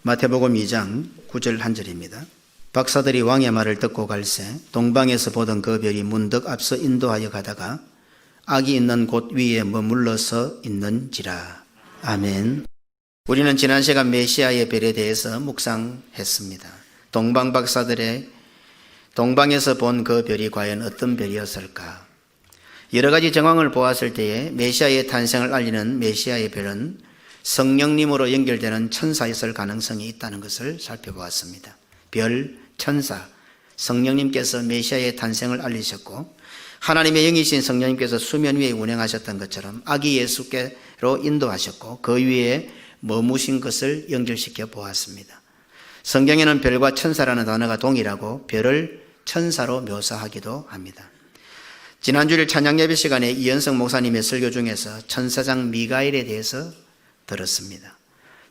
마태복음 2장 9절 한 절입니다. 박사들이 왕의 말을 듣고 갈새 동방에서 보던 그 별이 문득 앞서 인도하여 가다가 악이 있는 곳 위에 머물러서 있는지라. 아멘. 우리는 지난 시간 메시아의 별에 대해서 묵상했습니다. 동방 박사들의 동방에서 본 그 별이 과연 어떤 별이었을까? 여러 가지 정황을 보았을 때에 메시아의 탄생을 알리는 메시아의 별은 성령님으로 연결되는 천사였을 가능성이 있다는 것을 살펴보았습니다. 별, 천사, 성령님께서 메시아의 탄생을 알리셨고 하나님의 영이신 성령님께서 수면 위에 운행하셨던 것처럼 아기 예수께로 인도하셨고 그 위에 머무신 것을 연결시켜 보았습니다. 성경에는 별과 천사라는 단어가 동일하고 별을 천사로 묘사하기도 합니다. 지난 주일 찬양 예배 시간에 이현성 목사님의 설교 중에서 천사장 미가엘에 대해서 들었습니다.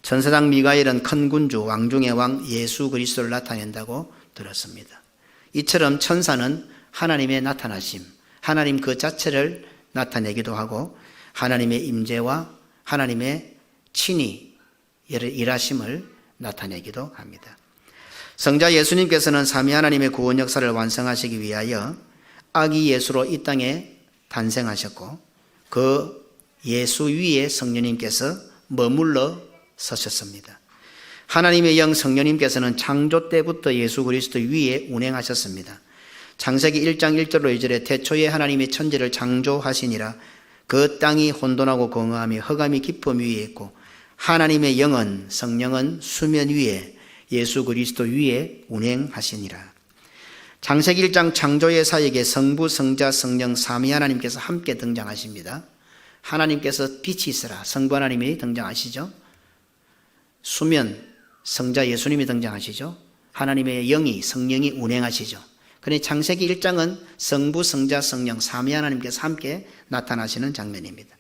천사장 미가엘은 큰 군주 왕 중의 왕 예수 그리스도를 나타낸다고 들었습니다. 이처럼 천사는 하나님의 나타나심, 하나님 그 자체를 나타내기도 하고 하나님의 임재와 하나님의 친히 일하심을 나타내기도 합니다. 성자 예수님께서는 삼위 하나님의 구원 역사를 완성하시기 위하여 아기 예수로 이 땅에 탄생하셨고 그 예수 위에 성령님께서 머물러 서셨습니다. 하나님의 영 성령님께서는 창조 때부터 예수 그리스도 위에 운행하셨습니다. 창세기 1장 1절로 2절에 태초에 하나님이 천지를 창조하시니라. 그 땅이 혼돈하고 공허하며 흑암이 깊음 위에 있고 하나님의 영은 성령은 수면 위에 예수 그리스도 위에 운행하시니라. 창세기 1장 창조의 사역에 성부, 성자, 성령 삼위 하나님께서 함께 등장하십니다. 하나님께서 빛이 있으라 성부 하나님이 등장하시죠. 수면 성자 예수님이 등장하시죠. 하나님의 영이 성령이 운행하시죠. 그러니 창세기 1장은 성부, 성자, 성령 삼위 하나님께서 함께 나타나시는 장면입니다.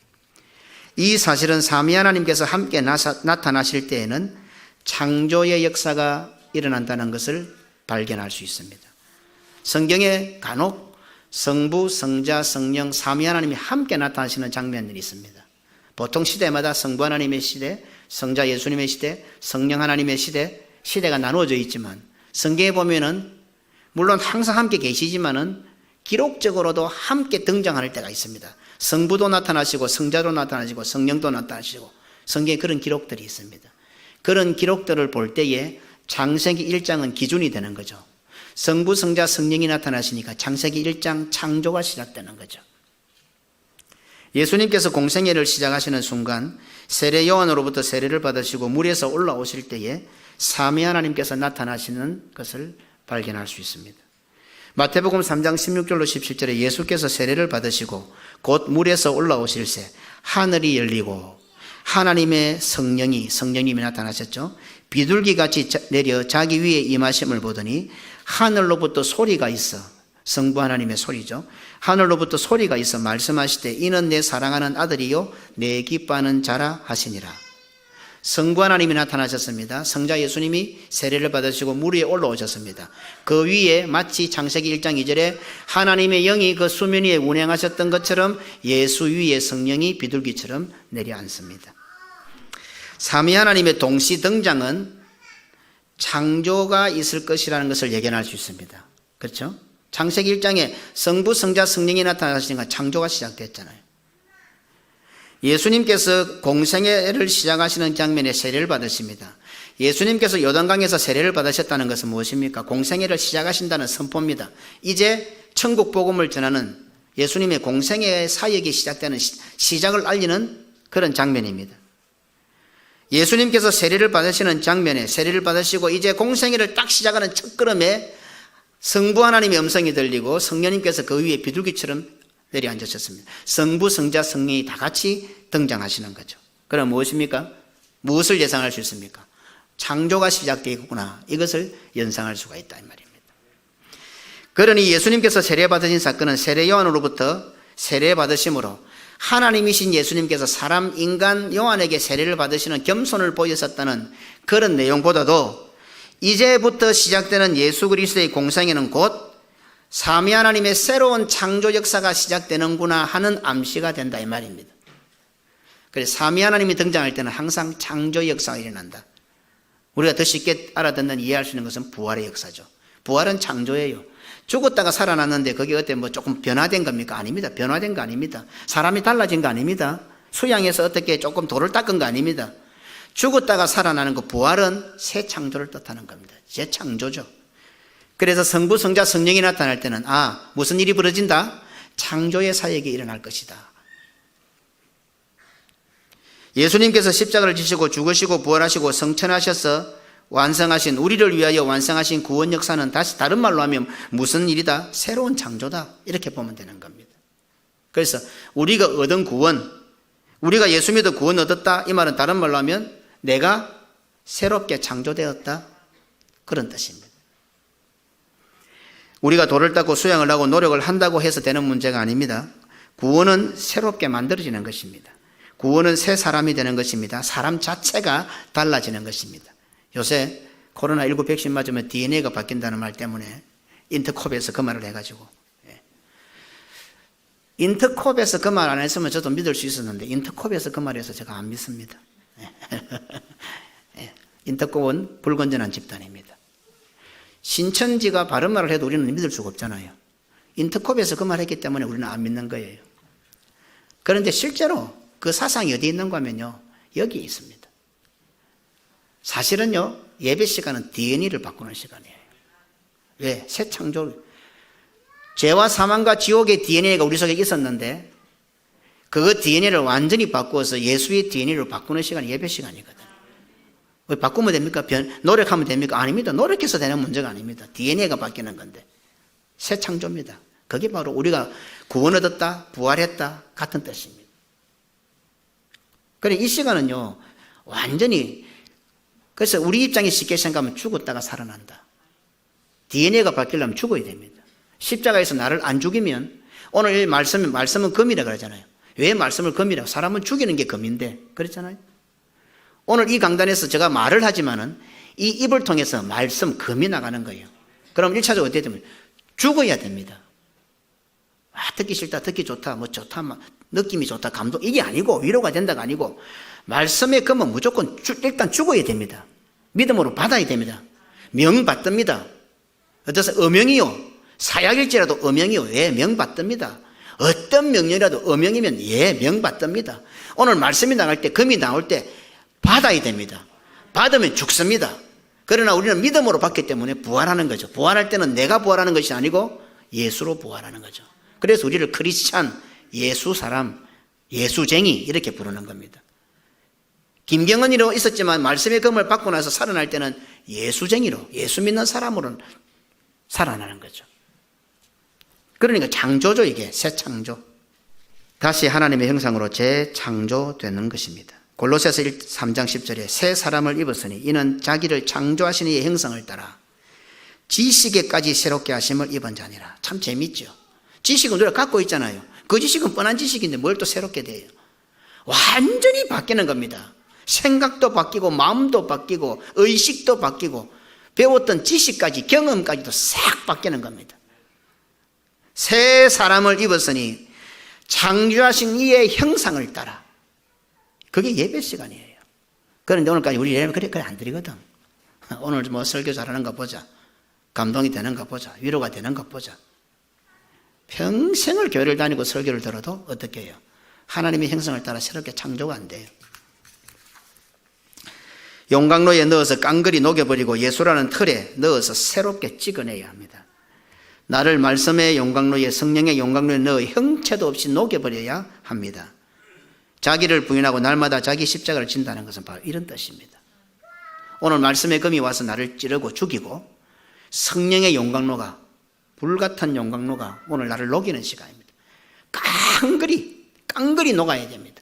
이 사실은 삼위 하나님께서 함께 나타나실 때에는 창조의 역사가 일어난다는 것을 발견할 수 있습니다. 성경에 간혹 성부, 성자, 성령, 삼위 하나님이 함께 나타나시는 장면들이 있습니다. 보통 시대마다 성부 하나님의 시대, 성자 예수님의 시대, 성령 하나님의 시대, 시대가 나누어져 있지만 성경에 보면은 물론 항상 함께 계시지만은 기록적으로도 함께 등장할 때가 있습니다. 성부도 나타나시고 성자도 나타나시고 성령도 나타나시고 성경에 그런 기록들이 있습니다. 그런 기록들을 볼 때에 창세기 1장은 기준이 되는 거죠. 성부, 성자, 성령이 나타나시니까 창세기 1장 창조가 시작되는 거죠. 예수님께서 공생애를 시작하시는 순간 세례 요한으로부터 세례를 받으시고 물에서 올라오실 때에 삼위 하나님께서 나타나시는 것을 발견할 수 있습니다. 마태복음 3장 16절로 17절에 예수께서 세례를 받으시고 곧 물에서 올라오실새 하늘이 열리고 하나님의 성령님이 나타나셨죠. 비둘기같이 내려 자기 위에 임하심을 보더니 하늘로부터 소리가 있어, 성부 하나님의 소리죠. 하늘로부터 소리가 있어 말씀하시되 이는 내 사랑하는 아들이요 내 기뻐하는 자라 하시니라. 성부 하나님이 나타나셨습니다. 성자 예수님이 세례를 받으시고 물 위에 올라오셨습니다. 그 위에 마치 창세기 1장 2절에 하나님의 영이 그 수면 위에 운행하셨던 것처럼 예수 위에 성령이 비둘기처럼 내려앉습니다. 삼위 하나님의 동시 등장은 창조가 있을 것이라는 것을 예견할 수 있습니다. 그렇죠? 창세기 1장에 성부, 성자, 성령이 나타나시니까 창조가 시작됐잖아요. 예수님께서 공생애를 시작하시는 장면에 세례를 받으십니다. 예수님께서 요단강에서 세례를 받으셨다는 것은 무엇입니까? 공생애를 시작하신다는 선포입니다. 이제 천국 복음을 전하는 예수님의 공생애의 사역이 시작되는 시작을 알리는 그런 장면입니다. 예수님께서 세례를 받으시는 장면에 세례를 받으시고 이제 공생애를 딱 시작하는 첫걸음에 성부 하나님의 음성이 들리고 성령님께서 그 위에 비둘기처럼 내려앉으셨습니다. 성부, 성자, 성령이 다 같이 등장하시는 거죠. 그럼 무엇입니까? 무엇을 예상할 수 있습니까? 창조가 시작되겠구나. 이것을 연상할 수가 있다 이 말입니다. 그러니 예수님께서 세례받으신 사건은 세례 요한으로부터 세례받으심으로 하나님이신 예수님께서 사람 인간 요한에게 세례를 받으시는 겸손을 보였었다는 그런 내용보다도 이제부터 시작되는 예수 그리스도의 공생애는 곧 삼위 하나님의 새로운 창조 역사가 시작되는구나 하는 암시가 된다 이 말입니다. 그래서 삼위 하나님이 등장할 때는 항상 창조 역사가 일어난다. 우리가 더 쉽게 알아듣는 이해할 수 있는 것은 부활의 역사죠. 부활은 창조예요. 죽었다가 살아났는데 그게 어때 뭐 조금 변화된 겁니까? 아닙니다. 변화된 거 아닙니다. 사람이 달라진 거 아닙니다. 수양해서 어떻게 조금 돌을 닦은 거 아닙니다. 죽었다가 살아나는 거 부활은 새 창조를 뜻하는 겁니다. 재창조죠. 그래서 성부, 성자, 성령이 나타날 때는 무슨 일이 벌어진다? 창조의 사역이 일어날 것이다. 예수님께서 십자가를 지시고 죽으시고 부활하시고 성천하셔서 완성하신, 우리를 위하여 완성하신 구원 역사는 다른 말로 하면 무슨 일이다? 새로운 창조다. 이렇게 보면 되는 겁니다. 그래서 우리가 얻은 구원, 우리가 예수 믿어 구원 얻었다. 이 말은 다른 말로 하면 내가 새롭게 창조되었다. 그런 뜻입니다. 우리가 돌을 닦고 수양을 하고 노력을 한다고 해서 되는 문제가 아닙니다. 구원은 새롭게 만들어지는 것입니다. 구원은 새 사람이 되는 것입니다. 사람 자체가 달라지는 것입니다. 요새 코로나19 백신 맞으면 DNA가 바뀐다는 말 때문에 인터콥에서 그 말을 해가지고, 인터콥에서 그 말 안 했으면 저도 믿을 수 있었는데 인터콥에서 그 말해서 제가 안 믿습니다. 인터콥은 불건전한 집단입니다. 신천지가 바른 말을 해도 우리는 믿을 수가 없잖아요. 인터콥에서 그 말 했기 때문에 우리는 안 믿는 거예요. 그런데 실제로 그 사상이 어디 있는가 하면요, 여기 있습니다. 사실은요, 예배 시간은 DNA를 바꾸는 시간이에요. 왜? 새 창조. 죄와 사망과 지옥의 DNA가 우리 속에 있었는데 그 DNA를 완전히 바꾸어서 예수의 DNA로 바꾸는 시간이 예배 시간이거든요. 왜 바꾸면 됩니까? 노력하면 됩니까? 아닙니다. 노력해서 되는 문제가 아닙니다. DNA가 바뀌는 건데 새 창조입니다. 그게 바로 우리가 구원 얻었다, 부활했다 같은 뜻입니다. 그래, 이 시간은요, 완전히, 그래서 우리 입장에 쉽게 생각하면 죽었다가 살아난다. DNA가 바뀌려면 죽어야 됩니다. 십자가에서 나를 안 죽이면, 오늘 이 말씀은 금이라 그러잖아요. 왜 말씀을 금이라고? 사람은 죽이는 게 금인데, 그렇잖아요. 오늘 이 강단에서 제가 말을 하지만은 이 입을 통해서 말씀, 금이 나가는 거예요. 그럼 1차적으로 어떻게 되면 죽어야 됩니다. 듣기 싫다, 듣기 좋다, 뭐 좋다, 느낌이 좋다, 감동, 이게 아니고, 위로가 된다가 아니고, 말씀의 금은 무조건 일단 죽어야 됩니다. 믿음으로 받아야 됩니다. 명 받듭니다. 어떠세요? 어명이요. 사약일지라도 어명이요. 예, 명 받듭니다. 어떤 명령이라도 어명이면 예, 명 받듭니다. 오늘 말씀이 나갈 때, 금이 나올 때 받아야 됩니다. 받으면 죽습니다. 그러나 우리는 믿음으로 받기 때문에 부활하는 거죠. 부활할 때는 내가 부활하는 것이 아니고 예수로 부활하는 거죠. 그래서 우리를 크리스찬, 예수 사람, 예수쟁이 이렇게 부르는 겁니다. 김경은이로 있었지만 말씀의 금을 받고 나서 살아날 때는 예수쟁이로, 예수 믿는 사람으로 살아나는 거죠. 그러니까 창조죠, 이게. 새 창조. 다시 하나님의 형상으로 재창조되는 것입니다. 골로새서 3장 10절에 새 사람을 입었으니 이는 자기를 창조하신 이의 형상을 따라 지식에까지 새롭게 하심을 입은 자니라. 참 재밌죠. 지식은 우리가 갖고 있잖아요. 그 지식은 뻔한 지식인데 뭘 또 새롭게 돼요. 완전히 바뀌는 겁니다. 생각도 바뀌고 마음도 바뀌고 의식도 바뀌고 배웠던 지식까지 경험까지도 싹 바뀌는 겁니다. 새 사람을 입었으니 창조하신 이의 형상을 따라. 그게 예배 시간이에요. 그런데 오늘까지 우리 예배 그래 안 드리거든. 오늘 뭐 설교 잘하는가 보자, 감동이 되는가 보자, 위로가 되는가 보자. 평생을 교회를 다니고 설교를 들어도 어떻게 해요? 하나님의 형상을 따라 새롭게 창조가 안 돼요. 용광로에 넣어서 깡그리 녹여버리고 예수라는 틀에 넣어서 새롭게 찍어내야 합니다. 나를 말씀의 용광로에, 성령의 용광로에 넣어 형체도 없이 녹여버려야 합니다. 자기를 부인하고 날마다 자기 십자가를 진다는 것은 바로 이런 뜻입니다. 오늘 말씀의 금이 와서 나를 찌르고 죽이고 성령의 용광로가, 불같은 용광로가 오늘 나를 녹이는 시간입니다. 깡그리 녹아야 됩니다.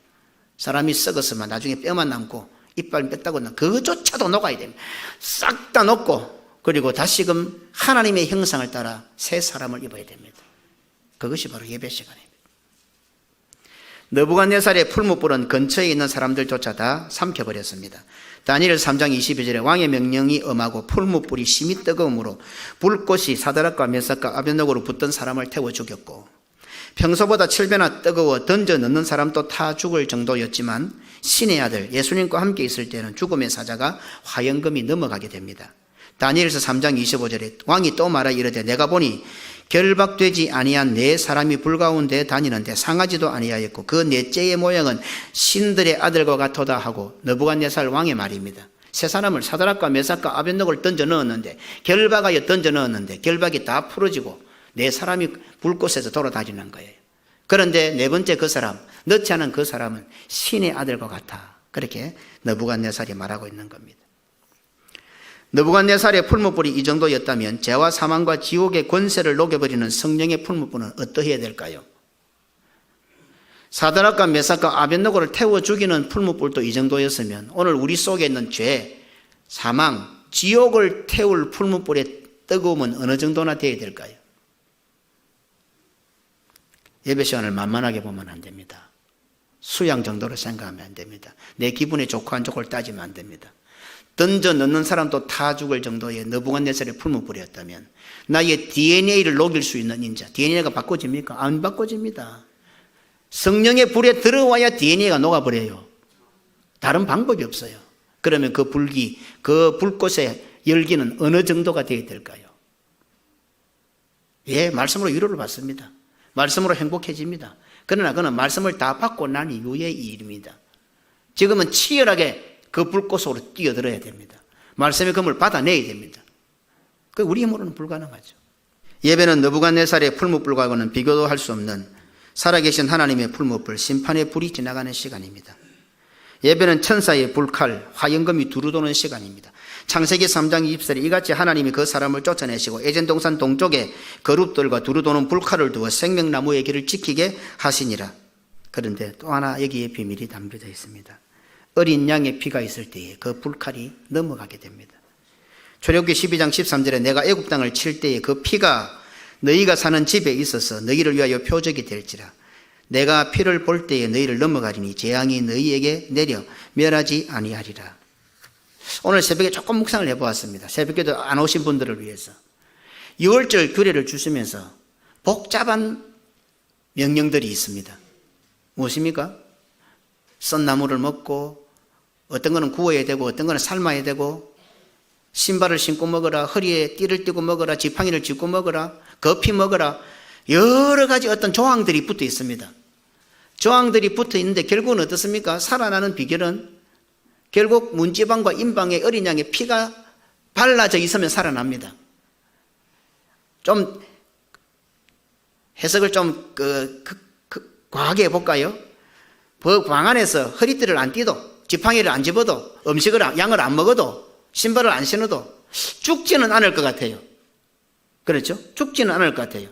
사람이 썩었으면 나중에 뼈만 남고 이빨 뺐다고 그조차도 녹아야 됩니다. 싹 다 녹고, 그리고 다시금 하나님의 형상을 따라 새 사람을 입어야 됩니다. 그것이 바로 예배 시간입니다. 느부갓네살의 풀무불은 근처에 있는 사람들조차 다 삼켜버렸습니다. 다니엘 3장 22절에 왕의 명령이 엄하고 풀무불이 심히 뜨거움으로 불꽃이 사드락과 메삭과 아벳느고로 붙던 사람을 태워 죽였고 평소보다 7배나 뜨거워 던져 넣는 사람도 타 죽을 정도였지만 신의 아들 예수님과 함께 있을 때는 죽음의 사자가 화영금이 넘어가게 됩니다. 다니엘서 3장 25절에 왕이 또 말하 이르되 내가 보니 결박되지 아니한 네 사람이 불가운데 다니는데 상하지도 아니하였고 그 넷째의 모양은 신들의 아들과 같도다 하고 느부갓네살 왕의 말입니다. 세 사람을 사드락과 메삭과 아벳느고를 던져 넣었는데 결박하여 던져 넣었는데 결박이 다 풀어지고 네 사람이 불꽃에서 돌아다니는 거예요. 그런데 네 번째 그 사람, 넣지 않은 그 사람은 신의 아들과 같아. 그렇게 느부갓네살이 말하고 있는 겁니다. 느부갓네살의 풀무불이 이 정도였다면 죄와 사망과 지옥의 권세를 녹여버리는 성령의 풀무불은 어떠해야 될까요? 사드락과 메삭과 아벳느고를 태워 죽이는 풀무불도 이 정도였으면 오늘 우리 속에 있는 죄, 사망, 지옥을 태울 풀무불의 뜨거움은 어느 정도나 되어야 될까요? 예배 시간을 만만하게 보면 안 됩니다. 수양 정도로 생각하면 안 됩니다. 내 기분에 좋고 안 좋고를 따지면 안 됩니다. 던져 넣는 사람도 타 죽을 정도의 느부갓네살의 풀무불이었다면 나의 DNA를 녹일 수 있는 인자, DNA가 바꿔집니까? 안 바꿔집니다. 성령의 불에 들어와야 DNA가 녹아버려요. 다른 방법이 없어요. 그러면 그 불기, 그 불꽃의 열기는 어느 정도가 되어야 될까요? 예, 말씀으로 위로를 받습니다. 말씀으로 행복해집니다. 그러나 그는 말씀을 다 받고 난 이후의 일입니다. 지금은 치열하게 그 불꽃으로 뛰어들어야 됩니다. 말씀의 검을 받아내야 됩니다. 그 우리 힘으로는 불가능하죠. 예배는 느부갓네살의 풀무불과는 비교도 할 수 없는 살아계신 하나님의 풀무불, 심판의 불이 지나가는 시간입니다. 예배는 천사의 불칼, 화영검이 두루도는 시간입니다. 창세기 3장 20절에 이같이 하나님이 그 사람을 쫓아내시고 에덴 동산 동쪽에 거룹들과 두루도는 불칼을 두어 생명나무의 길을 지키게 하시니라. 그런데 또 하나 여기에 비밀이 담겨져 있습니다. 어린 양의 피가 있을 때에 그 불칼이 넘어가게 됩니다. 출애굽기 12장 13절에 내가 애굽 땅을 칠 때에 그 피가 너희가 사는 집에 있어서 너희를 위하여 표적이 될지라. 내가 피를 볼 때에 너희를 넘어가리니 재앙이 너희에게 내려 멸하지 아니하리라. 오늘 새벽에 조금 묵상을 해보았습니다. 새벽에도 안 오신 분들을 위해서. 6월절 규례를 주시면서 복잡한 명령들이 있습니다. 무엇입니까? 썬 나무를 먹고 어떤 거는 구워야 되고 어떤 거는 삶아야 되고 신발을 신고 먹어라, 허리에 띠를 띠고 먹어라, 지팡이를 짚고 먹어라, 거피 먹어라, 여러 가지 어떤 조항들이 붙어 있습니다. 조항들이 붙어 있는데 결국은 어떻습니까? 살아나는 비결은 결국 문지방과 임방에 어린 양의 피가 발라져 있으면 살아납니다. 좀 해석을 좀 과하게 해볼까요? 방 안에서 허리띠를 안 띠도 지팡이를 안 집어도 양을 안 먹어도 신발을 안 신어도 죽지는 않을 것 같아요. 그렇죠? 죽지는 않을 것 같아요.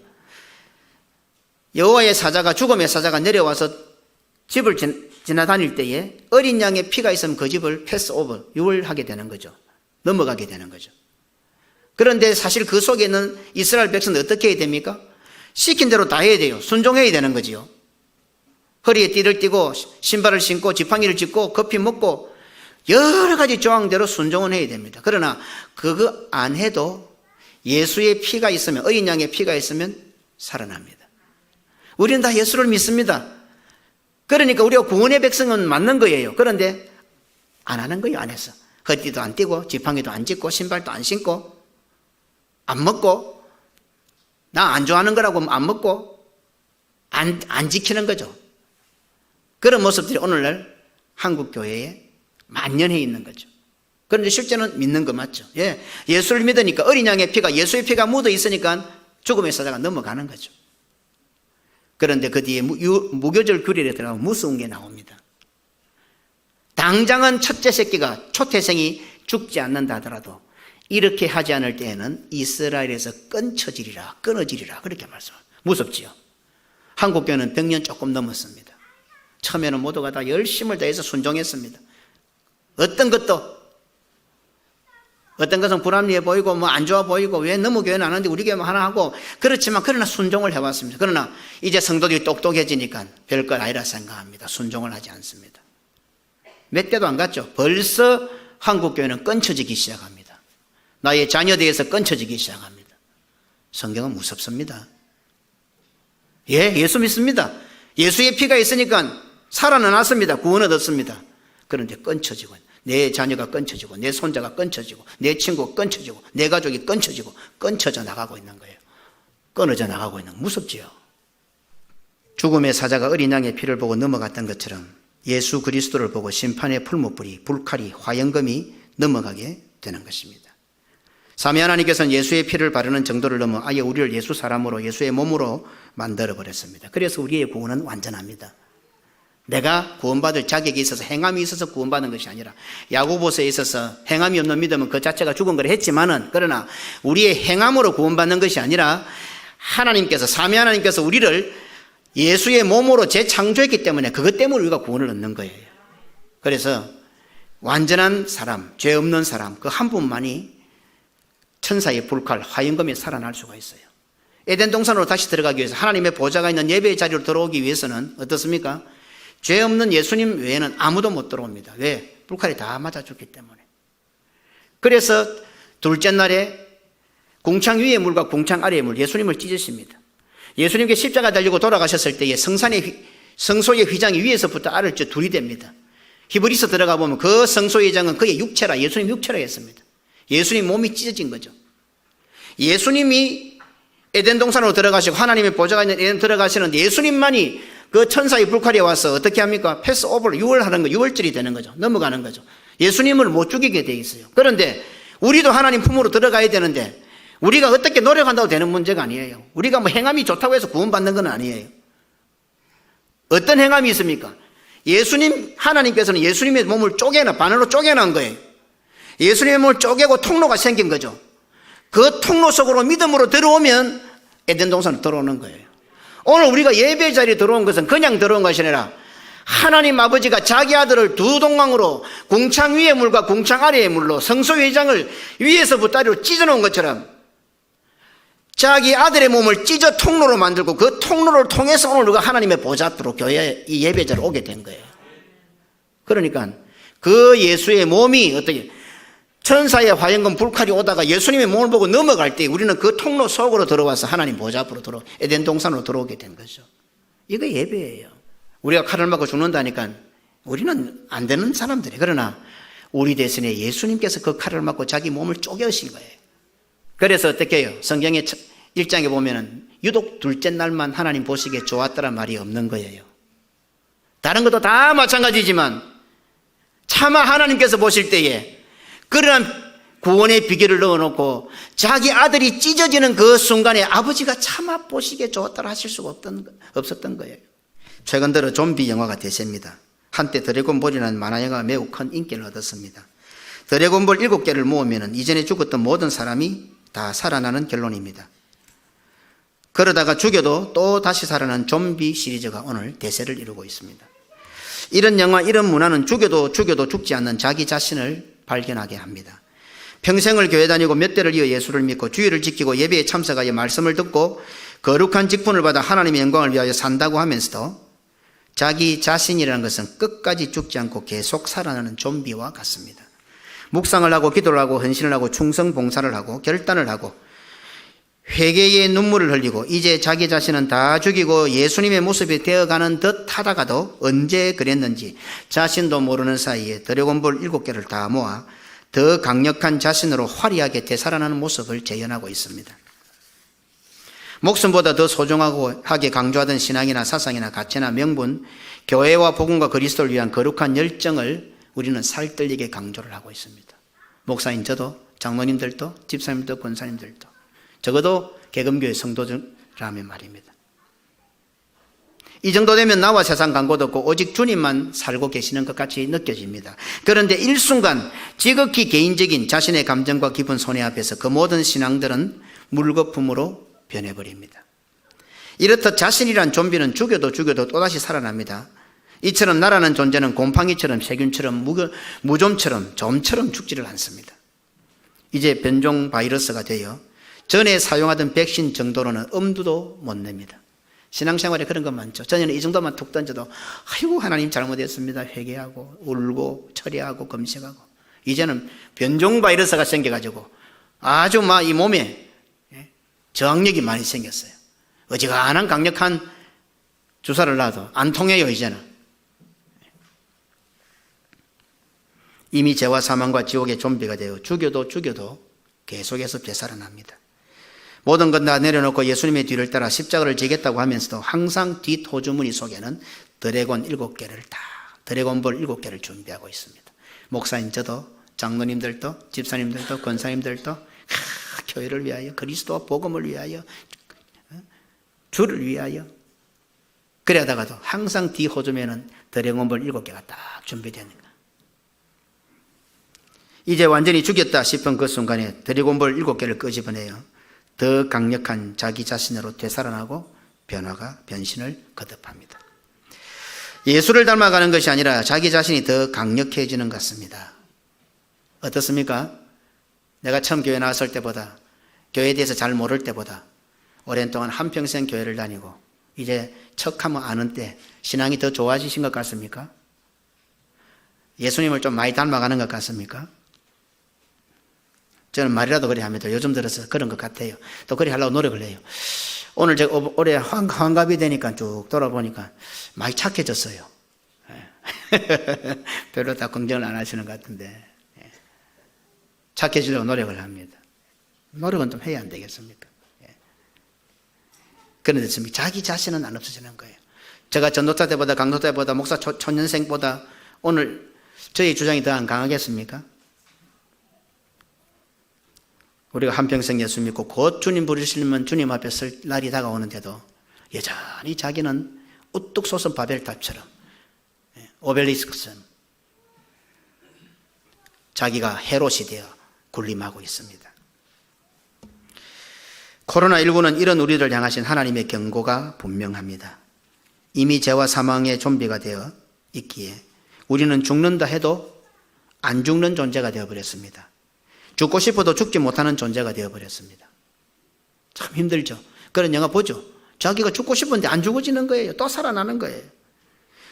여호와의 사자가 죽음의 사자가 내려와서 집을 지나다닐 때에 어린 양의 피가 있으면 그 집을 패스오버, 유월하게 되는 거죠. 넘어가게 되는 거죠. 그런데 사실 그 속에 있는 이스라엘 백성은 어떻게 해야 됩니까? 시킨 대로 다 해야 돼요. 순종해야 되는 거지요. 허리에 띠를 띠고 신발을 신고 지팡이를 짚고 커피 먹고 여러 가지 조항대로 순종은 해야 됩니다. 그러나 그거 안 해도 예수의 피가 있으면, 어린 양의 피가 있으면 살아납니다. 우리는 다 예수를 믿습니다. 그러니까 우리가 구원의 백성은 맞는 거예요. 그런데 안 하는 거예요. 안 해서 허리띠도 안 띠고 지팡이도 안 짚고 신발도 안 신고 안 먹고 나 안 좋아하는 거라고 안 먹고 안 지키는 거죠. 그런 모습들이 오늘날 한국 교회에 만연해 있는 거죠. 그런데 실제는 믿는 거 맞죠? 예, 예수를 믿으니까 어린 양의 피가, 예수의 피가 묻어 있으니까 죽음의 사자가 넘어가는 거죠. 그런데 그 뒤에 무교절 규례에 들어가면 무서운 게 나옵니다. 당장은 첫째 새끼가, 초태생이 죽지 않는다 하더라도 이렇게 하지 않을 때에는 이스라엘에서 끊어지리라 그렇게 말씀합니다. 무섭지요. 한국교회는 100년 조금 넘었습니다. 처음에는 모두가 다 열심을 다해서 순종했습니다. 어떤 것은 불합리해 보이고 뭐 안 좋아 보이고 왜 너무 교회는 안 하는데 우리 교회만 하나 하고 그렇지만 그러나 순종을 해왔습니다. 그러나 이제 성도들이 똑똑해지니까 별것 아니라 생각합니다. 순종을 하지 않습니다. 몇 대도 안 갔죠. 벌써 한국교회는 끊쳐지기 시작합니다. 나의 자녀에 대해서 끊쳐지기 시작합니다. 성경은 무섭습니다. 예, 예수 믿습니다. 예수의 피가 있으니까 살아났습니다. 구원 얻었습니다. 그런데 끊쳐지고, 내 자녀가 끊쳐지고, 내 손자가 끊쳐지고, 내 친구가 끊쳐지고, 내 가족이 끊쳐지고, 끊쳐져 나가고 있는 거예요. 끊어져 나가고 있는 거. 무섭지요. 죽음의 사자가 어린 양의 피를 보고 넘어갔던 것처럼 예수 그리스도를 보고 심판의 풀무불이, 불칼이, 화영검이 넘어가게 되는 것입니다. 삼위 하나님께서는 예수의 피를 바르는 정도를 넘어 아예 우리를 예수 사람으로, 예수의 몸으로 만들어버렸습니다. 그래서 우리의 구원은 완전합니다. 내가 구원받을 자격이 있어서, 행함이 있어서 구원받는 것이 아니라, 야고보서에 있어서 행함이 없는 믿음은 그 자체가 죽은 걸 했지만은, 그러나 우리의 행함으로 구원받는 것이 아니라 하나님께서, 삼위 하나님께서 우리를 예수의 몸으로 재창조했기 때문에 그것 때문에 우리가 구원을 얻는 거예요. 그래서 완전한 사람, 죄 없는 사람, 그 한 분만이 천사의 불칼, 화영검에 살아날 수가 있어요. 에덴 동산으로 다시 들어가기 위해서, 하나님의 보좌가 있는 예배의 자리로 들어오기 위해서는 어떻습니까? 죄 없는 예수님 외에는 아무도 못 들어옵니다. 왜? 불칼이 다 맞아 죽기 때문에. 그래서 둘째 날에 궁창 위의 물과 궁창 아래의 물, 예수님을 찢으십니다. 예수님께 십자가 달리고 돌아가셨을 때에 성소의 휘장이 위에서부터 아래로 둘이 됩니다. 히브리서 들어가 보면 그 성소의 휘장은 그의 육체라, 예수님 육체라 했습니다. 예수님 몸이 찢어진 거죠. 예수님이 에덴 동산으로 들어가시고 하나님의 보좌가 있는 에덴 들어가시는 예수님만이 그 천사의 불칼이 와서 어떻게 합니까? 패스 오버를 유월하는 거, 유월절이 되는 거죠. 넘어가는 거죠. 예수님을 못 죽이게 돼 있어요. 그런데 우리도 하나님 품으로 들어가야 되는데 우리가 어떻게 노력한다고 되는 문제가 아니에요. 우리가 뭐 행함이 좋다고 해서 구원받는 건 아니에요. 어떤 행함이 있습니까? 하나님께서는 예수님의 몸을 반으로 쪼개놓은 거예요. 예수님의 몸을 쪼개고 통로가 생긴 거죠. 그 통로 속으로 믿음으로 들어오면 에덴 동산으로 들어오는 거예요. 오늘 우리가 예배 자리에 들어온 것은 그냥 들어온 것이 아니라 하나님 아버지가 자기 아들을 두 동강으로 궁창 위의 물과 궁창 아래의 물로 성소의 휘장을 위에서부터 아래로 찢어놓은 것처럼 자기 아들의 몸을 찢어 통로로 만들고 그 통로를 통해서 오늘 우리가 하나님의 보좌 앞으로 교회 이 예배자로 오게 된 거예요. 그러니까 그 예수의 몸이 어떻게 천사의 화영검 불칼이 오다가 예수님의 몸을 보고 넘어갈 때 우리는 그 통로 속으로 들어와서 하나님 보좌 앞으로 에덴 동산으로 들어오게 된 거죠. 이거 예배예요. 우리가 칼을 맞고 죽는다니까 우리는 안 되는 사람들이에요. 그러나 우리 대신에 예수님께서 그 칼을 맞고 자기 몸을 쪼개신 거예요. 그래서 어떻게 해요? 성경의 1장에 보면은 유독 둘째 날만 하나님 보시기에 좋았다란 말이 없는 거예요. 다른 것도 다 마찬가지지만 차마 하나님께서 보실 때에 그러한 구원의 비결을 넣어놓고 자기 아들이 찢어지는 그 순간에 아버지가 차마 보시기에 좋았다라 하실 수가 없었던 거예요. 최근 들어 좀비 영화가 대세입니다. 한때 드래곤볼이라는 만화 영화가 매우 큰 인기를 얻었습니다. 드래곤볼 7개를 모으면 이전에 죽었던 모든 사람이 다 살아나는 결론입니다. 그러다가 죽여도 또 다시 살아나는 좀비 시리즈가 오늘 대세를 이루고 있습니다. 이런 영화, 이런 문화는 죽여도 죽지 않는 자기 자신을 발견하게 합니다. 평생을 교회 다니고 몇 대를 이어 예수를 믿고 주의를 지키고 예배에 참석하여 말씀을 듣고 거룩한 직분을 받아 하나님의 영광을 위하여 산다고 하면서도 자기 자신이라는 것은 끝까지 죽지 않고 계속 살아나는 좀비와 같습니다. 묵상을 하고 기도를 하고 헌신을 하고 충성 봉사를 하고 결단을 하고 회개의 눈물을 흘리고 이제 자기 자신은 다 죽이고 예수님의 모습이 되어가는 듯 하다가도 언제 그랬는지 자신도 모르는 사이에 드래곤볼 7개를 다 모아 더 강력한 자신으로 화려하게 되살아나는 모습을 재현하고 있습니다. 목숨보다 더 소중하게 강조하던 신앙이나 사상이나 가치나 명분, 교회와 복음과 그리스도를 위한 거룩한 열정을 우리는 살뜰리게 강조를 하고 있습니다. 목사님 저도, 장로님들도, 집사님들도, 권사님들도, 적어도 개금교회 성도라면 말입니다. 이 정도 되면 나와 세상 광고도 없고 오직 주님만 살고 계시는 것 같이 느껴집니다. 그런데 일순간 지극히 개인적인 자신의 감정과 기분 손해 앞에서 그 모든 신앙들은 물거품으로 변해버립니다. 이렇듯 자신이란 좀비는 죽여도 또다시 살아납니다. 이처럼 나라는 존재는 곰팡이처럼 세균처럼 무좀처럼 좀처럼 죽지를 않습니다. 이제 변종 바이러스가 되어 전에 사용하던 백신 정도로는 엄두도 못 냅니다. 신앙생활에 그런 것 많죠. 전에는 이 정도만 툭 던져도 아이고 하나님 잘못했습니다 회개하고 울고 처리하고 금식하고, 이제는 변종 바이러스가 생겨가지고 아주 막 이 몸에 저항력이 많이 생겼어요. 어지간한 강력한 주사를 놔도 안 통해요, 이제는. 이미 죄와 사망과 지옥의 좀비가 되어 죽여도 계속해서 되살아납니다. 모든 것 다 내려놓고 예수님의 뒤를 따라 십자가를 지겠다고 하면서도 항상 뒷호주머니 속에는 드래곤볼 7개를 준비하고 있습니다. 목사님 저도, 장로님들도, 집사님들도, 권사님들도 교회를 위하여, 그리스도 복음을 위하여, 주를 위하여. 그러다가도 항상 뒷호주머니에는 드래곤볼 7개가 딱 준비되는 거예요. 이제 완전히 죽였다 싶은 그 순간에 드래곤볼 7개를 끄집어내요. 더 강력한 자기 자신으로 되살아나고 변신을 거듭합니다. 예수를 닮아가는 것이 아니라 자기 자신이 더 강력해지는 것 같습니다. 어떻습니까? 내가 처음 교회 나왔을 때보다, 교회에 대해서 잘 모를 때보다 오랜 동안 한평생 교회를 다니고 이제 척하면 아는 때 신앙이 더 좋아지신 것 같습니까? 예수님을 좀 많이 닮아가는 것 같습니까? 저는 말이라도 그래 합니다. 요즘 들어서 그런 것 같아요. 또 그래 하려고 노력을 해요. 오늘 제가 올해 환갑이 되니까 쭉 돌아보니까 많이 착해졌어요. 별로 다 긍정을 안 하시는 것 같은데 착해지려고 노력을 합니다. 노력은 좀 해야 안 되겠습니까? 그런데 자기 자신은 안 없어지는 거예요. 제가 전도사 때보다 강도사 때보다 목사 초년생보다 오늘 저희 주장이 더 안 강하겠습니까? 우리가 한평생 예수 믿고 곧 주님 부르시면 주님 앞에 설 날이 다가오는데도 여전히 자기는 우뚝 솟은 바벨탑처럼 오벨리스크처럼 자기가 헤롯이 되어 군림하고 있습니다. 코로나19는 이런 우리를 향하신 하나님의 경고가 분명합니다. 이미 죄와 사망의 좀비가 되어 있기에 우리는 죽는다 해도 안 죽는 존재가 되어버렸습니다. 죽고 싶어도 죽지 못하는 존재가 되어버렸습니다. 참 힘들죠. 그런 영화 보죠. 자기가 죽고 싶은데 안 죽어지는 거예요. 또 살아나는 거예요.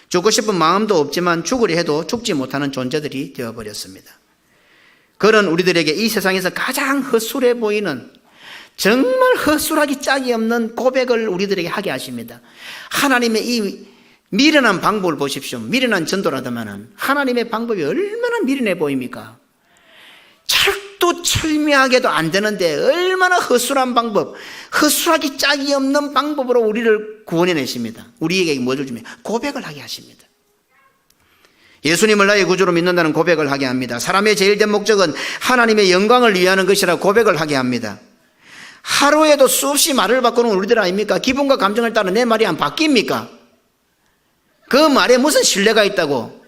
죽고 싶은 마음도 없지만 죽으려 해도 죽지 못하는 존재들이 되어버렸습니다. 그런 우리들에게 이 세상에서 가장 허술해 보이는, 정말 허술하기 짝이 없는 고백을 우리들에게 하게 하십니다. 하나님의 이 미련한 방법을 보십시오. 미련한 전도라더만은 하나님의 방법이 얼마나 미련해 보입니까? 철두철미하게도 안 되는데 얼마나 허술한 방법, 허술하기 짝이 없는 방법으로 우리를 구원해 내십니다. 우리에게 뭐를 주면 고백을 하게 하십니다. 예수님을 나의 구주로 믿는다는 고백을 하게 합니다. 사람의 제일된 목적은 하나님의 영광을 위하는 것이라 고백을 하게 합니다. 하루에도 수없이 말을 바꾸는 우리들 아닙니까? 기분과 감정을 따라 내 말이 안 바뀝니까? 그 말에 무슨 신뢰가 있다고?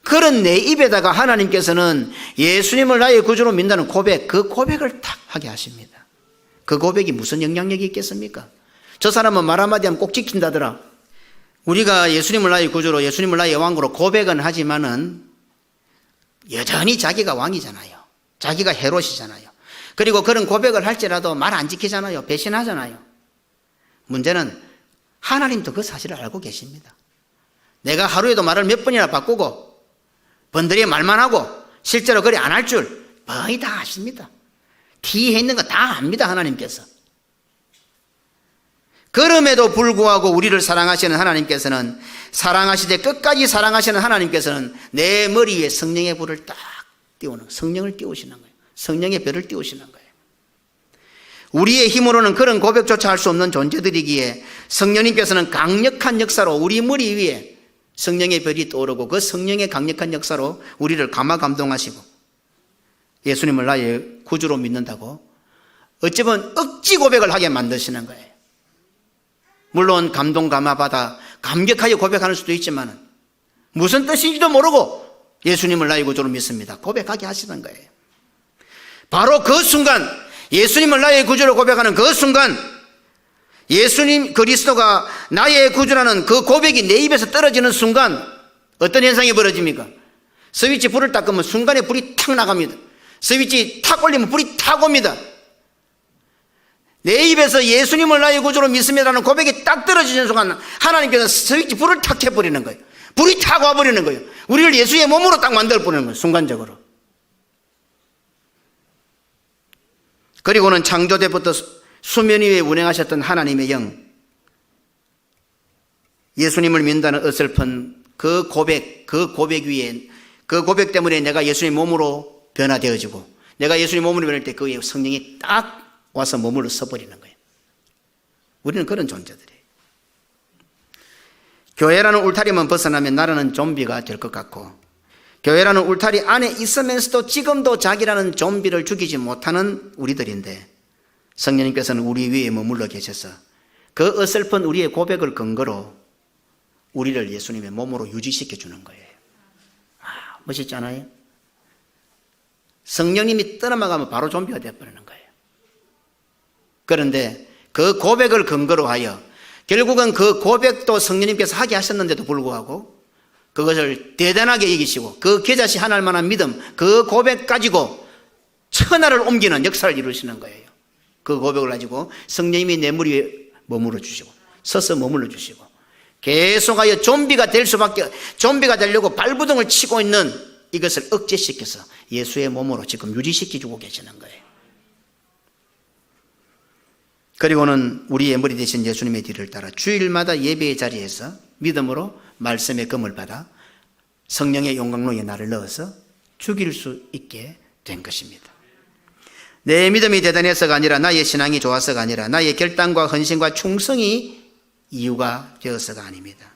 그런 내 입에다가 하나님께서는 예수님을 나의 구주로 믿는다는 고백, 그 고백을 탁 하게 하십니다. 그 고백이 무슨 영향력이 있겠습니까? 저 사람은 말 한마디 하면 꼭 지킨다더라. 우리가 예수님을 나의 구주로, 예수님을 나의 왕으로 고백은 하지만은 여전히 자기가 왕이잖아요. 자기가 헤롯이잖아요. 그리고 그런 고백을 할지라도 말 안 지키잖아요. 배신하잖아요. 문제는 하나님도 그 사실을 알고 계십니다. 내가 하루에도 말을 몇 번이나 바꾸고 번들이 말만 하고 실제로 그리 안 할 줄 거의 다 아십니다. 뒤에 있는 거 다 압니다. 하나님께서. 그럼에도 불구하고 우리를 사랑하시는 하나님께서는, 사랑하시되 끝까지 사랑하시는 하나님께서는 내 머리 위에 성령의 불을 딱 띄우는, 성령을 띄우시는 거예요. 성령의 별을 띄우시는 거예요. 우리의 힘으로는 그런 고백조차 할 수 없는 존재들이기에 성령님께서는 강력한 역사로 우리 머리 위에 성령의 별이 떠오르고 그 성령의 강력한 역사로 우리를 감화 감동하시고 예수님을 나의 구주로 믿는다고 어찌 보면 억지 고백을 하게 만드시는 거예요. 물론 감동 감화 받아 감격하게 고백하는 수도 있지만 무슨 뜻인지도 모르고 예수님을 나의 구주로 믿습니다. 고백하게 하시는 거예요. 바로 그 순간, 예수님을 나의 구주로 고백하는 그 순간, 예수님 그리스도가 나의 구주라는 그 고백이 내 입에서 떨어지는 순간 어떤 현상이 벌어집니까? 스위치 불을 딱 끄면 순간에 불이 탁 나갑니다. 스위치 탁 올리면 불이 탁 옵니다. 내 입에서 예수님을 나의 구주로 믿습니다라는 고백이 딱 떨어지는 순간 하나님께서 스위치 불을 탁 켜버리는 거예요. 불이 탁 와버리는 거예요. 우리를 예수의 몸으로 딱 만들어버리는 거예요. 순간적으로. 그리고는 창조 때부터 수면 위에 운행하셨던 하나님의 영, 예수님을 믿는다는 어설픈 그 고백 위에, 그 고백 때문에 내가 예수님 몸으로 변화되어지고, 내가 예수님 몸으로 변할 때 그 성령이 딱 와서 머물러 서버리는 거예요. 우리는 그런 존재들이에요. 교회라는 울타리만 벗어나면 나라는 좀비가 될 것 같고, 교회라는 울타리 안에 있으면서도 지금도 자기라는 좀비를 죽이지 못하는 우리들인데, 성령님께서는 우리 위에 머물러 계셔서 그 어설픈 우리의 고백을 근거로 우리를 예수님의 몸으로 유지시켜 주는 거예요. 멋있지 않아요? 성령님이 떠나가면 바로 좀비가 되어버리는 거예요. 그런데 그 고백을 근거로 하여 결국은 그 고백도 성령님께서 하게 하셨는데도 불구하고 그것을 대단하게 여기시고 그 겨자씨 하나 할 만한 믿음, 그 고백 가지고 천하를 옮기는 역사를 이루시는 거예요. 그 고백을 가지고 성령님이 내 머리 위에 머물러 주시고 서서 머물러 주시고 계속하여 좀비가 되려고 발부둥을 치고 있는 이것을 억제시켜서 예수의 몸으로 지금 유지시켜주고 계시는 거예요. 그리고는 우리의 머리 되신 예수님의 뒤를 따라 주일마다 예배의 자리에서 믿음으로 말씀의 금을 받아 성령의 용광로에 나를 넣어서 죽일 수 있게 된 것입니다. 내 믿음이 대단해서가 아니라, 나의 신앙이 좋아서가 아니라, 나의 결단과 헌신과 충성이 이유가 되어서가 아닙니다.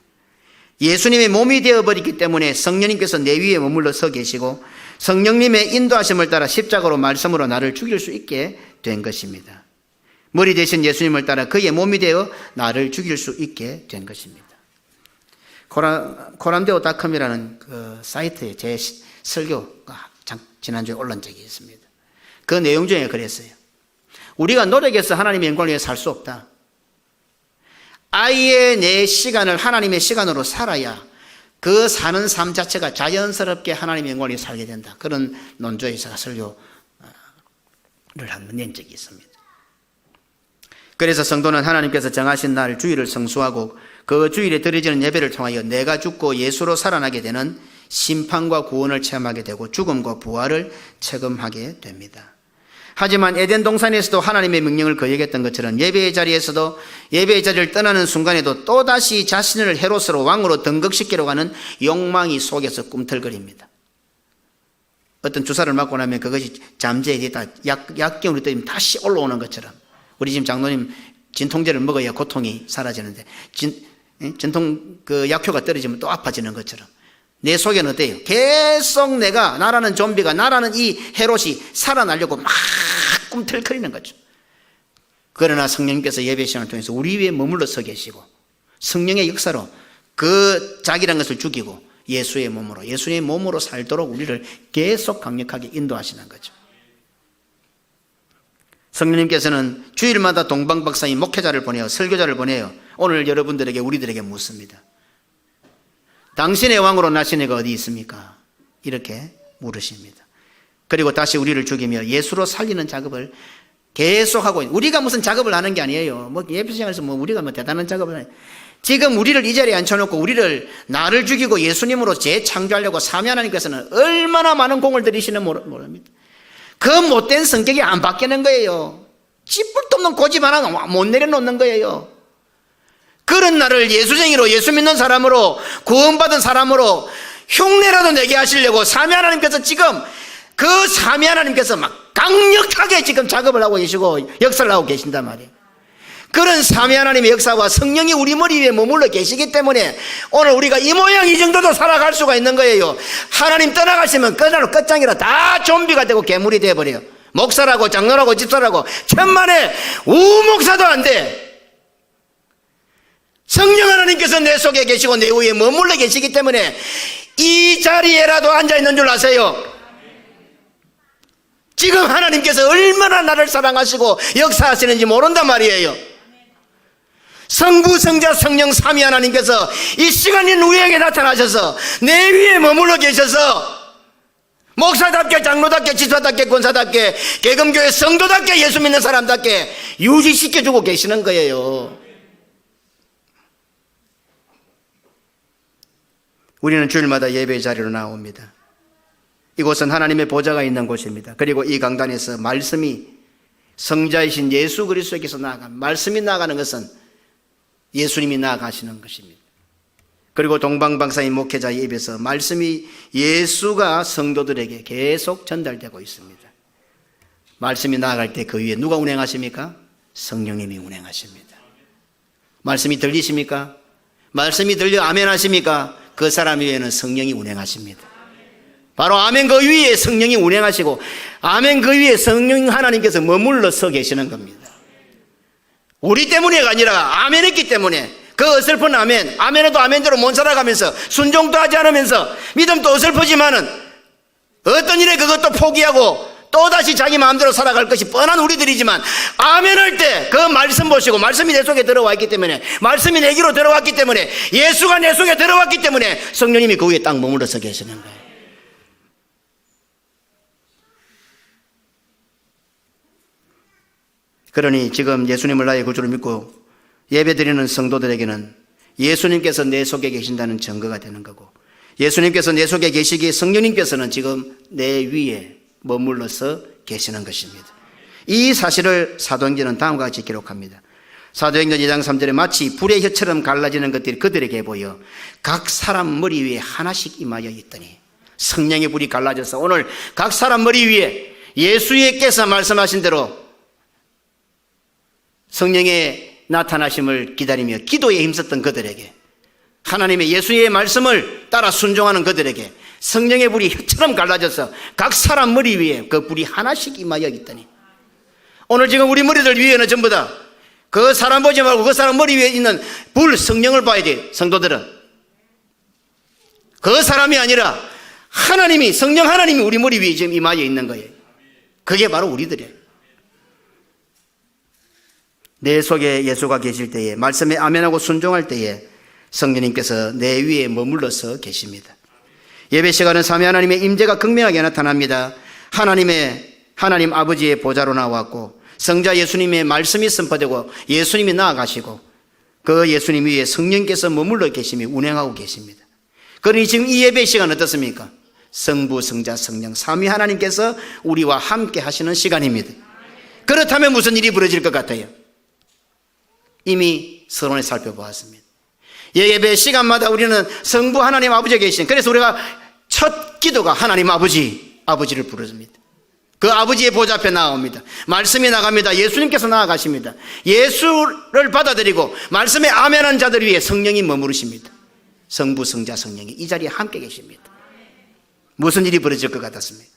예수님의 몸이 되어버렸기 때문에 성령님께서 내 위에 머물러 서 계시고 성령님의 인도하심을 따라 십자가로 말씀으로 나를 죽일 수 있게 된 것입니다. 머리 대신 예수님을 따라 그의 몸이 되어 나를 죽일 수 있게 된 것입니다. 코란데오닷컴이라는 그 사이트에 제 설교가 지난주에 올린 적이 있습니다. 그 내용 중에 그랬어요. 우리가 노력해서 하나님의 영광을 위해 살 수 없다. 아예 내 시간을 하나님의 시간으로 살아야 그 사는 삶 자체가 자연스럽게 하나님의 영광을 위해 살게 된다. 그런 논조에 제가 설교를 한번 낸 적이 있습니다. 그래서 성도는 하나님께서 정하신 날 주일을 성수하고 그 주일에 드려지는 예배를 통하여 내가 죽고 예수로 살아나게 되는 심판과 구원을 체험하게 되고 죽음과 부활을 체험하게 됩니다. 하지만 에덴 동산에서도 하나님의 명령을 거역했던 것처럼 예배의 자리에서도 예배의 자리를 떠나는 순간에도 또다시 자신을 헤롯으로 왕으로 등극시키려고 하는 욕망이 속에서 꿈틀거립니다. 어떤 주사를 맞고 나면 그것이 잠재에 있다 약경으로 떠면 다시 올라오는 것처럼, 우리 지금 장로님 진통제를 먹어야 고통이 사라지는데 진통 그 약효가 떨어지면 또 아파지는 것처럼 내 속에는 어때요? 계속 나라는 좀비가, 나라는 이 헤롯이 살아나려고 막 꿈틀거리는 거죠. 그러나 성령님께서 예배 시간을 통해서 우리 위에 머물러 서 계시고 성령의 역사로 그 자기란 것을 죽이고 예수의 몸으로 살도록 우리를 계속 강력하게 인도하시는 거죠. 성령님께서는 주일마다 동방박사인 목회자를 보내요, 설교자를 보내요. 오늘 여러분들에게, 우리들에게 묻습니다. 당신의 왕으로 나신 이가 어디 있습니까? 이렇게 물으십니다. 그리고 다시 우리를 죽이며 예수로 살리는 작업을 계속하고, 우리가 무슨 작업을 하는 게 아니에요. 예배 시간에서 우리가 대단한 작업을 해요. 지금 우리를 이 자리에 앉혀놓고 나를 죽이고 예수님으로 재창조하려고 사미 하나님께서는 얼마나 많은 공을 들이시는 모릅니다. 그 못된 성격이 안 바뀌는 거예요. 찌뿔도 없는 고집 하나 못 내려놓는 거예요. 그런 나를 예수쟁이로, 예수 믿는 사람으로, 구원받은 사람으로 흉내라도 내게 하시려고 사미 하나님께서 지금 그 사미 하나님께서 막 강력하게 지금 작업을 하고 계시고 역사를 하고 계신단 말이에요. 그런 사미 하나님의 역사와 성령이 우리 머리 위에 머물러 계시기 때문에 오늘 우리가 이 모양 이 정도도 살아갈 수가 있는 거예요. 하나님 떠나가시면 끝장이라 다 좀비가 되고 괴물이 되어버려요. 목사라고 장로라고 집사라고 천만에 우목사도 안 돼. 성령 하나님께서 내 속에 계시고 내 위에 머물러 계시기 때문에 이 자리에라도 앉아있는 줄 아세요? 지금 하나님께서 얼마나 나를 사랑하시고 역사하시는지 모른단 말이에요. 성부, 성자, 성령 삼위 하나님께서 이 시간인 우리에게 나타나셔서 내 위에 머물러 계셔서 목사답게, 장로답게, 집사답게, 권사답게, 개금교회 성도답게, 예수 믿는 사람답게 유지시켜주고 계시는 거예요. 우리는 주일마다 예배의 자리로 나옵니다. 이곳은 하나님의 보좌가 있는 곳입니다. 그리고 이 강단에서 말씀이 성자이신 예수 그리스도께서 말씀이 나아가는 것은 예수님이 나아가시는 것입니다. 그리고 동방박사의 목회자의 입에서 말씀이 예수가 성도들에게 계속 전달되고 있습니다. 말씀이 나아갈 때 그 위에 누가 운행하십니까? 성령님이 운행하십니다. 말씀이 들리십니까? 말씀이 들려 아멘 하십니까? 그 사람 위에는 성령이 운행하십니다. 바로 아멘 그 위에 성령이 운행하시고 아멘 그 위에 성령 하나님께서 머물러 서 계시는 겁니다. 우리 때문에가 아니라 아멘 했기 때문에 그 어설픈 아멘, 아멘에도 아멘대로 못 살아가면서 순종도 하지 않으면서 믿음도 어설프지만은 어떤 일에 그것도 포기하고 또다시 자기 마음대로 살아갈 것이 뻔한 우리들이지만 아멘 할 때 그 말씀 보시고 말씀이 내 속에 들어와 있기 때문에 말씀이 내 귀로 들어왔기 때문에 예수가 내 속에 들어왔기 때문에 성령님이 그 위에 딱 머물러서 계시는 거예요. 그러니 지금 예수님을 나의 구주로 믿고 예배드리는 성도들에게는 예수님께서 내 속에 계신다는 증거가 되는 거고 예수님께서 내 속에 계시기에 성령님께서는 지금 내 위에 머물러서 계시는 것입니다. 이 사실을 사도행전은 다음과 같이 기록합니다. 사도행전 2장 3절에 마치 불의 혀처럼 갈라지는 것들이 그들에게 보여 각 사람 머리 위에 하나씩 임하여 있더니 성령의 불이 갈라져서 오늘 각 사람 머리 위에 예수께서 말씀하신 대로 성령의 나타나심을 기다리며 기도에 힘썼던 그들에게 하나님의 예수의 말씀을 따라 순종하는 그들에게 성령의 불이 혀처럼 갈라져서 각 사람 머리 위에 그 불이 하나씩 임하여 있더니 오늘 지금 우리 머리들 위에는 전부 다 그 사람 보지 말고 그 사람 머리 위에 있는 불 성령을 봐야 돼. 성도들은 그 사람이 아니라 하나님이 성령 하나님이 우리 머리 위에 지금 임하여 있는 거예요. 그게 바로 우리들이에요. 내 속에 예수가 계실 때에 말씀에 아멘하고 순종할 때에 성령님께서 내 위에 머물러서 계십니다. 예배 시간은 삼위 하나님의 임재가 극명하게 나타납니다. 하나님 아버지의 보좌로 나왔고 성자 예수님의 말씀이 선포되고 예수님이 나아가시고 그 예수님 위에 성령께서 머물러 계시며 운행하고 계십니다. 그러니 지금 이 예배 시간 어떻습니까? 성부, 성자, 성령 삼위 하나님께서 우리와 함께 하시는 시간입니다. 그렇다면 무슨 일이 벌어질 것 같아요? 이미 서론에 살펴보았습니다. 예배 시간마다 우리는 성부 하나님 아버지가 계신, 그래서 우리가 첫 기도가 하나님 아버지를 부르습니다. 그 아버지의 보좌 앞에 나옵니다. 말씀이 나갑니다. 예수님께서 나아가십니다. 예수를 받아들이고 말씀에 아멘한 자들 위에 성령이 머무르십니다. 성부, 성자, 성령이 이 자리에 함께 계십니다. 무슨 일이 벌어질 것 같았습니까?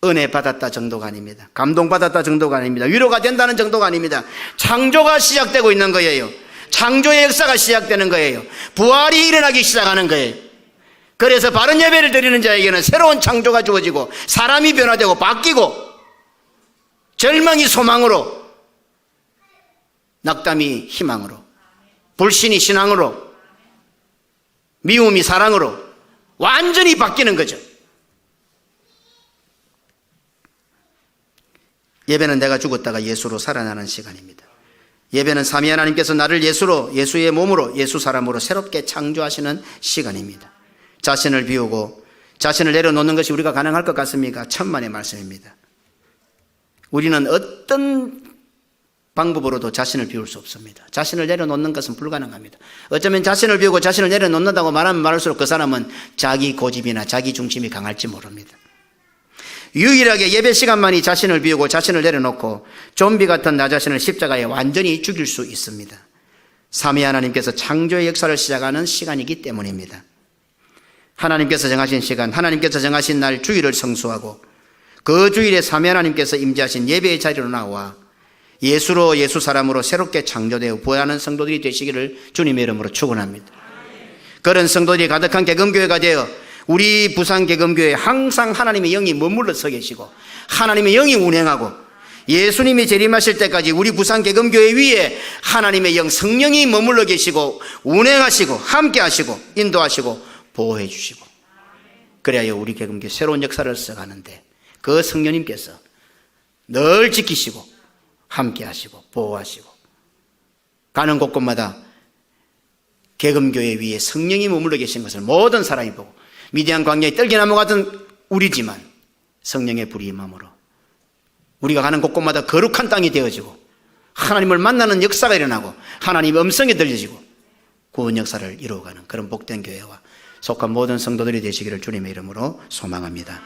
은혜 받았다 정도가 아닙니다. 감동받았다 정도가 아닙니다. 위로가 된다는 정도가 아닙니다. 창조가 시작되고 있는 거예요. 창조의 역사가 시작되는 거예요. 부활이 일어나기 시작하는 거예요. 그래서 바른 예배를 드리는 자에게는 새로운 창조가 주어지고 사람이 변화되고 바뀌고 절망이 소망으로 낙담이 희망으로 불신이 신앙으로 미움이 사랑으로 완전히 바뀌는 거죠. 예배는 내가 죽었다가 예수로 살아나는 시간입니다. 예배는 삼위 하나님께서 나를 예수의 몸으로 예수 사람으로 새롭게 창조하시는 시간입니다. 자신을 비우고 자신을 내려놓는 것이 우리가 가능할 것 같습니까? 천만의 말씀입니다. 우리는 어떤 방법으로도 자신을 비울 수 없습니다. 자신을 내려놓는 것은 불가능합니다. 어쩌면 자신을 비우고 자신을 내려놓는다고 말하면 말할수록 그 사람은 자기 고집이나 자기 중심이 강할지 모릅니다. 유일하게 예배 시간만이 자신을 비우고 자신을 내려놓고 좀비 같은 나 자신을 십자가에 완전히 죽일 수 있습니다. 삼위 하나님께서 창조의 역사를 시작하는 시간이기 때문입니다. 하나님께서 정하신 시간, 하나님께서 정하신 날 주일을 성수하고 그 주일에 삼위 하나님께서 임재하신 예배의 자리로 나와 예수로 예수 사람으로 새롭게 창조되어 부활하는 성도들이 되시기를 주님의 이름으로 축원합니다. 그런 성도들이 가득한 개금교회가 되어 우리 부산 개금교회에 항상 하나님의 영이 머물러 서 계시고 하나님의 영이 운행하고 예수님이 재림하실 때까지 우리 부산 개금교회 위에 하나님의 영 성령이 머물러 계시고 운행하시고 함께하시고 인도하시고 보호해 주시고 그래야 우리 개금교회 새로운 역사를 써가는데 그 성령님께서 늘 지키시고 함께하시고 보호하시고 가는 곳곳마다 개금교회 위에 성령이 머물러 계신 것을 모든 사람이 보고 미디안 광야의 떨기나무 같은 우리지만 성령의 불이 임함으로 우리가 가는 곳곳마다 거룩한 땅이 되어지고 하나님을 만나는 역사가 일어나고 하나님의 음성이 들려지고 구원 역사를 이루어가는 그런 복된 교회와 속한 모든 성도들이 되시기를 주님의 이름으로 소망합니다.